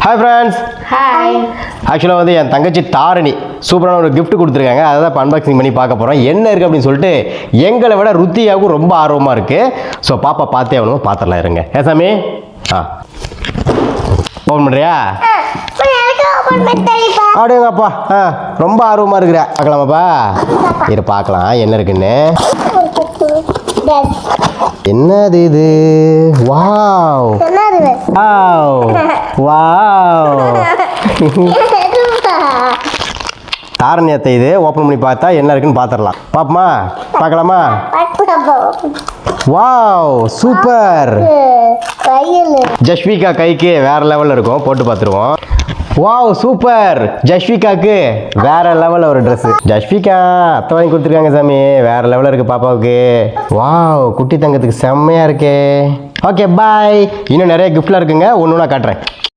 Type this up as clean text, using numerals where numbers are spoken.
Hi friends. Hi. ஆக்சுவலாக வந்து என் தங்கச்சி தாரணி சூப்பரான ஒரு கிஃப்ட் கொடுத்துருக்காங்க. அதை தான் அன்பாக்சிங் பண்ணி பார்க்க போகிறோம். என்ன இருக்குது அப்படின்னு சொல்லிட்டு எங்களை விட ருத்தியாவுக்கும் ரொம்ப ஆர்வமாக இருக்குது. ஸோ பாப்பா பார்த்தே ஆகணும், பார்த்துடலாம் இருங்க. சாமி ஓப்பன் பண்ணுறியா? அப்படியேங்கப்பா ரொம்ப ஆர்வமாக இருக்கிற பார்க்கலாமாப்பா? இரு பார்க்கலாம் என்ன இருக்குன்னு. என்னது இது? Wow wow wow. தாரணியத்தை இது ஓப்பன் பண்ணி பார்த்தா என்ன இருக்குன்னு பார்த்துடலாம். பாப்பமா பார்க்கலாமா? Wow super. ஜஸ்விகா கைக்கு வேற லெவலில் இருக்கும், போட்டு பார்த்துருவோம். Wow super. ஜஸ்விகாக்கு வேற லெவலில் ஒரு ட்ரெஸ். ஜஸ்விகா அத்தை வாங்கி கொடுத்துருக்காங்க சாமி, வேற லெவலில் இருக்கு பாப்பாவுக்கு. வாவ் குட்டி தங்கத்துக்கு செம்மையா இருக்கே. Okay bye. இன்னும் நிறைய கிஃப்ட்லாம் இருக்குங்க, ஒன்று ஒன்றா காட்டுறேன்.